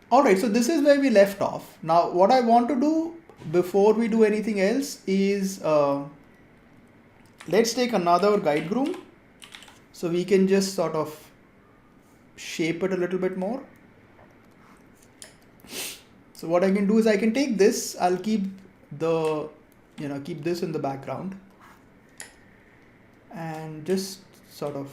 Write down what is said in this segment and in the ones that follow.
Alright, so this is where we left off. Now what I want to do before we do anything else is let's take another guide groom so we can just sort of shape it a little bit more. So what I can do is I can take this, I'll keep the, keep this in the background and just sort of,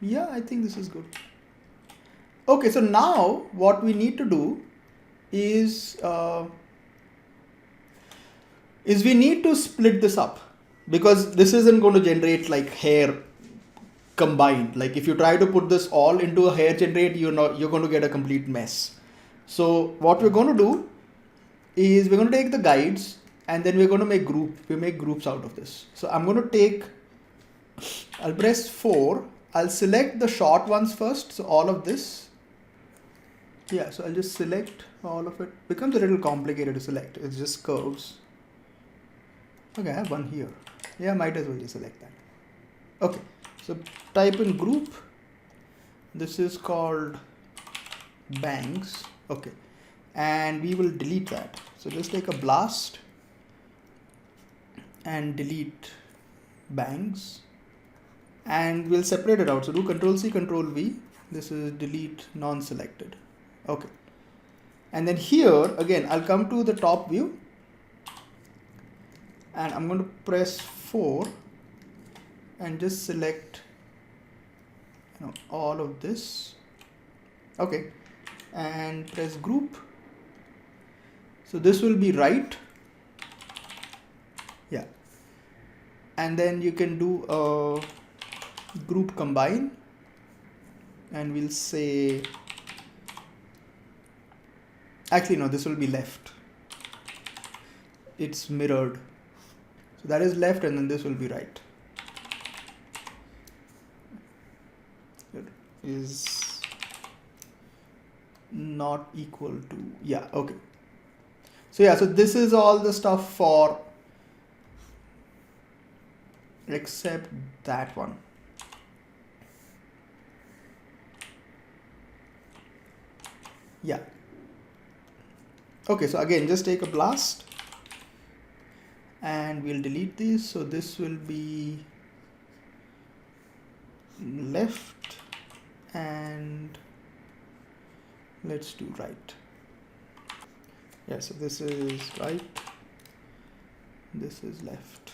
yeah, I think this is good. Okay, so now what we need to do is we need to split this up because this isn't going to generate like hair combined. Like if you try to put this all into a hair generate, you're going to get a complete mess. So what we're going to do is we're going to take the guides and then we're going to make groups out of this. So I'm going to take, I'll press 4, I'll select the short ones first, so all of this. Yeah, so I'll just select all of it. Becomes a little complicated to select, it's just curves. Okay, I have one here. Yeah, might as well just select that. Okay, so type in group. This is called bangs. Okay, and we will delete that. So just take a blast and delete bangs, and we'll separate it out. So do Control C, Control V. This is delete non-selected. Okay, and then here again I'll come to the top view and I'm going to press 4 and just select all of this. Okay, and press group. So this will be right. Yeah, and then you can do a group combine and we'll say, actually no, this will be left. It's mirrored. So that is left and then this will be right. It is not equal to, yeah, okay. So yeah, so this is all the stuff for, except that one. Yeah. Okay, so again, just take a blast and we'll delete this. So this will be left and let's do right. Yeah, so this is right, this is left.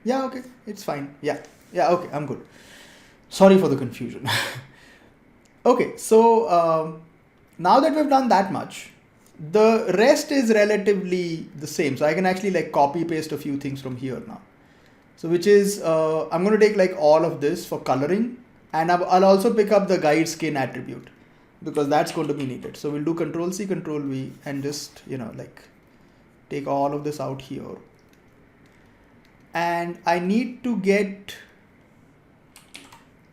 Yeah, okay, it's fine. Yeah, okay, I'm good. Sorry for the confusion. Okay, so now that we've done that much, the rest is relatively the same. So I can actually like copy paste a few things from here now. So which is, I'm going to take like all of this for coloring, and I'll also pick up the guide skin attribute because that's going to be needed. So we'll do Control C, Control V and just, like take all of this out here. And I need to get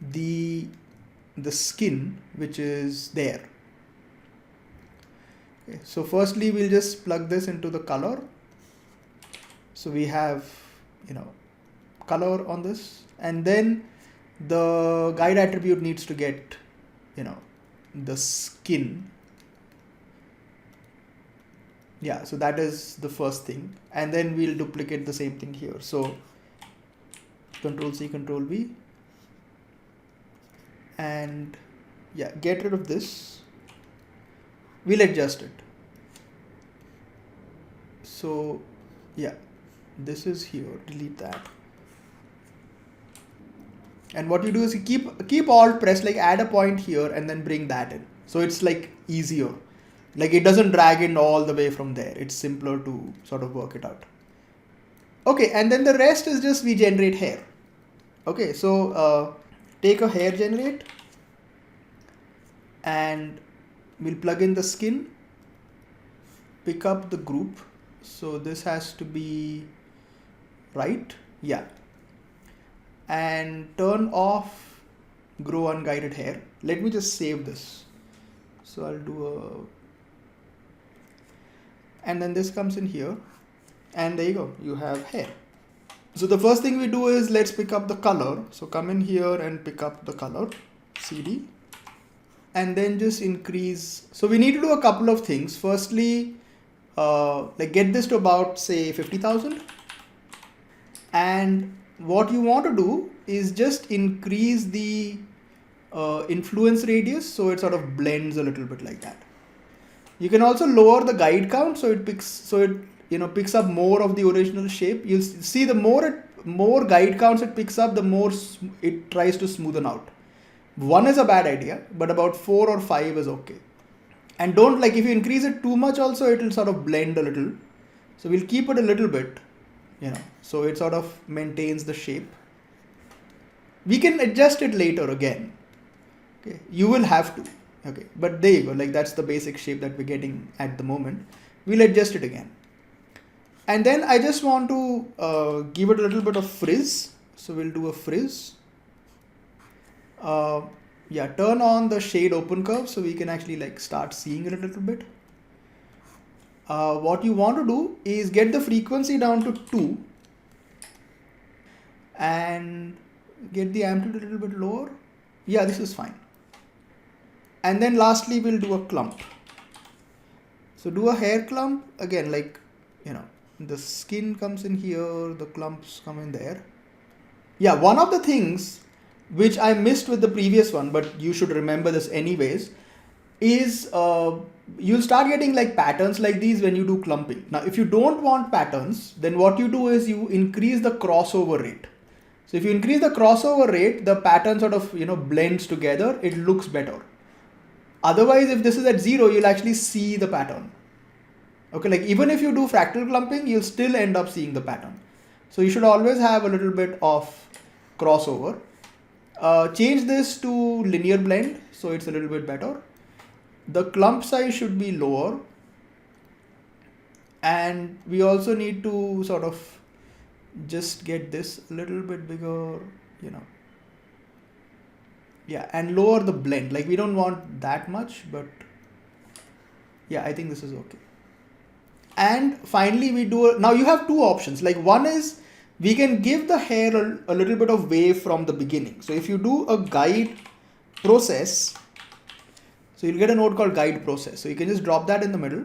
the skin which is there. Okay, so firstly we'll just plug this into the color. So we have, color on this, and then the guide attribute needs to get, the skin. Yeah, so that is the first thing, and then we'll duplicate the same thing here. So Control C, Control V, and yeah, get rid of this. We'll adjust it. So yeah, this is here, delete that. And what you do is you keep Alt pressed, like add a point here and then bring that in. So it's like easier. Like it doesn't drag in all the way from there. It's simpler to sort of work it out. Okay, and then the rest is just we generate hair. Okay, so take a hair generate and we'll plug in the skin, pick up the group. So this has to be right. Yeah. And turn off grow unguided hair. Let me just save this. So I'll do and then this comes in here, and there you go, you have hair. So the first thing we do is let's pick up the color. So come in here and pick up the color, CD, and then just increase. So we need to do a couple of things. Firstly, like get this to about say 50,000, and what you want to do is just increase the influence radius so it sort of blends a little bit like that. You can also lower the guide count so it picks up more of the original shape. You'll see the more guide counts it picks up, the more it tries to smoothen out. 1 is a bad idea, but about 4 or 5 is okay. And don't, like, if you increase it too much also, it will sort of blend a little. So we'll keep it a little bit, so it sort of maintains the shape. We can adjust it later again. Okay, you will have to. Okay, but there you go, like that's the basic shape that we're getting at the moment. We'll adjust it again. And then I just want to give it a little bit of frizz. So we'll do a frizz. Turn on the shade open curve so we can actually like start seeing it a little bit. What you want to do is get the frequency down to 2 and get the amplitude a little bit lower. Yeah, this is fine. And then lastly, we'll do a clump. So do a hair clump again, like, the skin comes in here, the clumps come in there. Yeah, one of the things which I missed with the previous one, but you should remember this anyways, is you'll start getting like patterns like these when you do clumping. Now, if you don't want patterns, then what you do is you increase the crossover rate. So if you increase the crossover rate, the pattern sort of, blends together, it looks better. Otherwise, if this is at 0, you'll actually see the pattern. Okay, like even if you do fractal clumping, you'll still end up seeing the pattern. So you should always have a little bit of crossover. Change this to linear blend so it's a little bit better. The clump size should be lower. And we also need to sort of just get this a little bit bigger, Yeah, and lower the blend. Like we don't want that much, but yeah, I think this is okay. And finally now you have two options. Like one is we can give the hair a little bit of wave from the beginning. So if you do a guide process, so you'll get a node called guide process. So you can just drop that in the middle.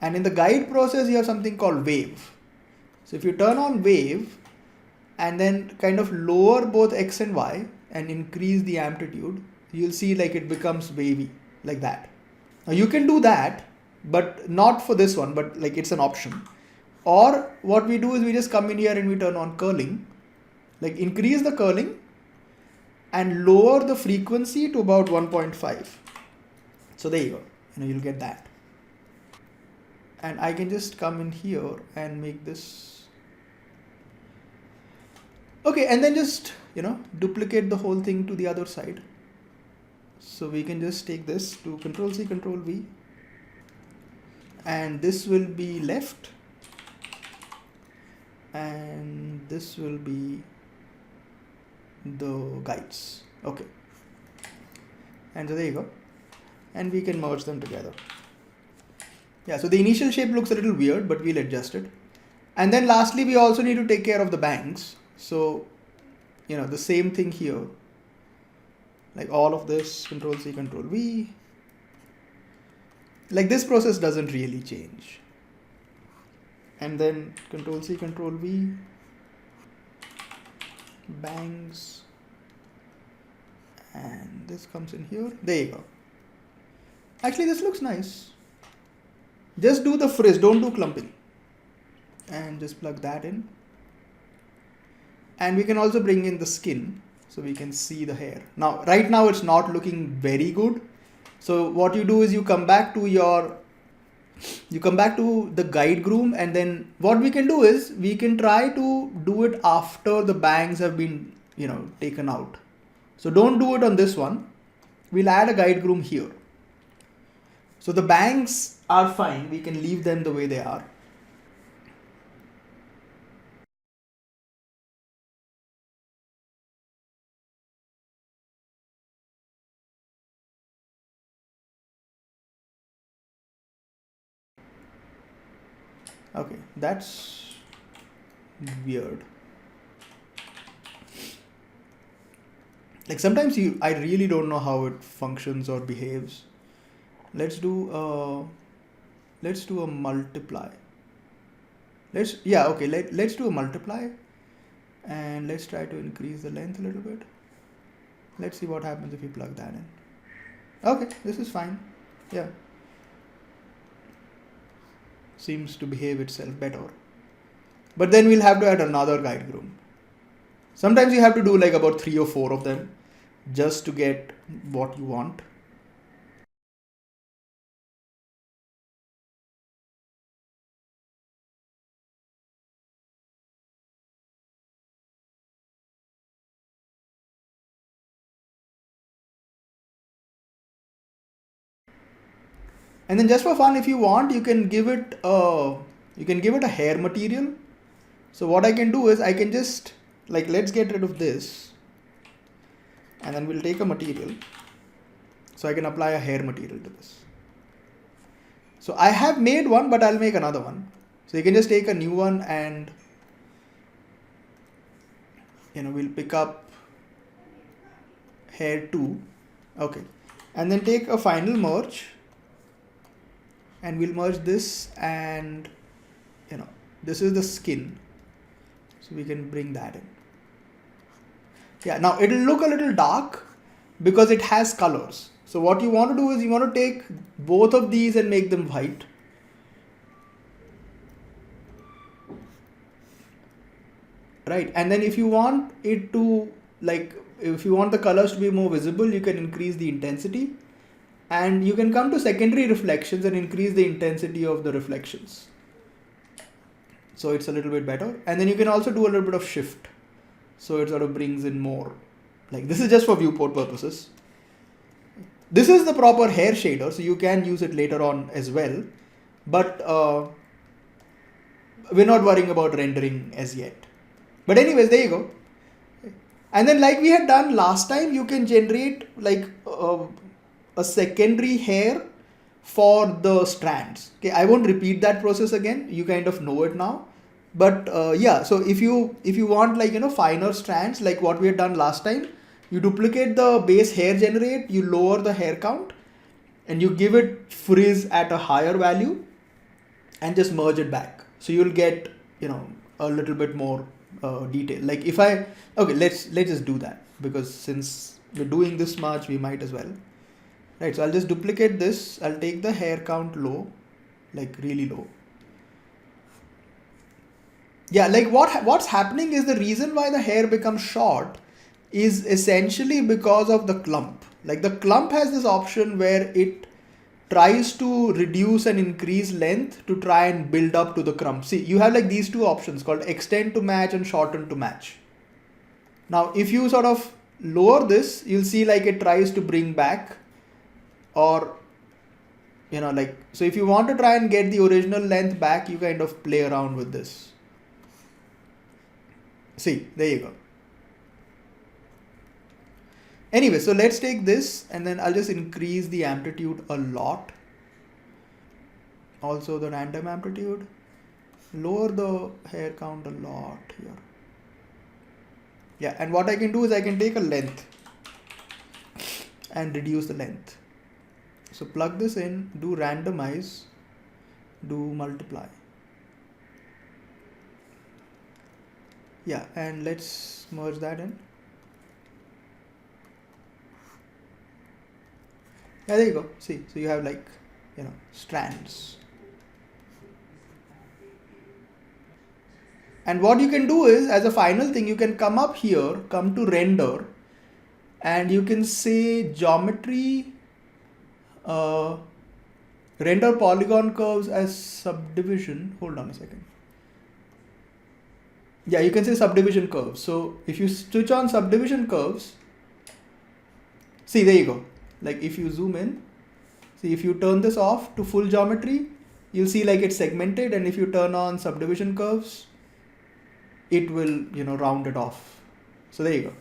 And in the guide process, you have something called wave. So if you turn on wave and then kind of lower both X and Y and increase the amplitude, you'll see like it becomes wavy like that. Now you can do that, but not for this one, but like it's an option. Or what we do is we just come in here and we turn on curling, like increase the curling and lower the frequency to about 1.5. So there you go, you'll get that. And I can just come in here and make this. Okay, and then just, duplicate the whole thing to the other side. So we can just take this to Control-C, Control-V. And this will be left. And this will be the guides. Okay. And so there you go. And we can merge them together. Yeah, so the initial shape looks a little weird, but we'll adjust it. And then lastly, we also need to take care of the bangs. So, the same thing here. Like all of this, Control-C, Control-V. Like this process doesn't really change. And then Control-C, Control-V. Bangs. And this comes in here. There you go. Actually, this looks nice. Just do the frizz, don't do clumping. And just plug that in. And we can also bring in the skin so we can see the hair. Now, right now it's not looking very good. So what you do is you come back to the guide groom, and then what we can do is we can try to do it after the bangs have been, taken out. So don't do it on this one. We'll add a guide groom here. So the bangs are fine. We can leave them the way they are. Okay, that's weird. Like sometimes I really don't know how it functions or behaves. Let's do a multiply. Let's do a multiply, and let's try to increase the length a little bit. Let's see what happens if you plug that in. Okay, this is fine. Yeah. Seems to behave itself better. But then we'll have to add another guide group. Sometimes you have to do like about 3 or 4 of them just to get what you want. And then just for fun, if you want, you can give it a hair material. So what I can do is I can just let's get rid of this, and then we'll take a material. So I can apply a hair material to this. So I have made one, but I'll make another one. So you can just take a new one and we'll pick up hair 2. Okay. And then take a final merge, and we'll merge this, and this is the skin. So we can bring that in. Yeah, now it'll look a little dark because it has colors. So what you want to do is you want to take both of these and make them white. Right, and then if you want it to if you want the colors to be more visible, you can increase the intensity, and you can come to secondary reflections and increase the intensity of the reflections. So it's a little bit better. And then you can also do a little bit of shift. So it sort of brings in more. This is just for viewport purposes. This is the proper hair shader, so you can use it later on as well. But we're not worrying about rendering as yet. But anyways, there you go. And then like we had done last time, you can generate a secondary hair for the strands. Okay, I won't repeat that process again. You kind of know it now. But yeah, so if you want finer strands like what we had done last time, you duplicate the base hair generate, you lower the hair count, and you give it frizz at a higher value, and just merge it back. So you'll get a little bit more detail. Let's just do that, because since we're doing this much, we might as well. Right, so I'll just duplicate this. I'll take the hair count low, really low. Yeah, what's happening is the reason why the hair becomes short is essentially because of the clump. The clump has this option where it tries to reduce and increase length to try and build up to the clump. See, you have these two options called extend to match and shorten to match. Now, if you sort of lower this, you'll see it tries to bring back, or so if you want to try and get the original length back, you kind of play around with this. See, there you go. Anyway, so let's take this, and then I'll just increase the amplitude a lot. Also the random amplitude. Lower the hair count a lot here. Yeah, and what I can do is I can take a length and reduce the length. So plug this in, do randomize, do multiply. Yeah, and let's merge that in. Yeah, there you go. See, so you have strands. And what you can do is, as a final thing, you can come up here, come to render, and you can say geometry, render polygon curves as subdivision. Hold on a second. Yeah, you can say subdivision curves. So if you switch on subdivision curves, see, there you go. If you zoom in, see, if you turn this off to full geometry, you'll see it's segmented, and if you turn on subdivision curves, it will round it off. So there you go.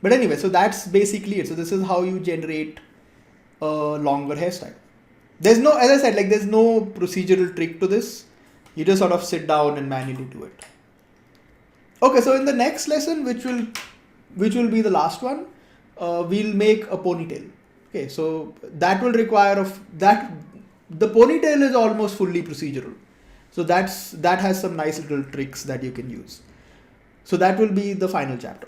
But anyway, so that's basically it. So this is how you generate a longer hairstyle. There's no, as I said, like there's no procedural trick to this. You just sort of sit down and manually do it. Okay, so in the next lesson, which will be the last one, we'll make a ponytail. Okay, so that will require of that. The ponytail is almost fully procedural, so that has some nice little tricks that you can use. So that will be the final chapter.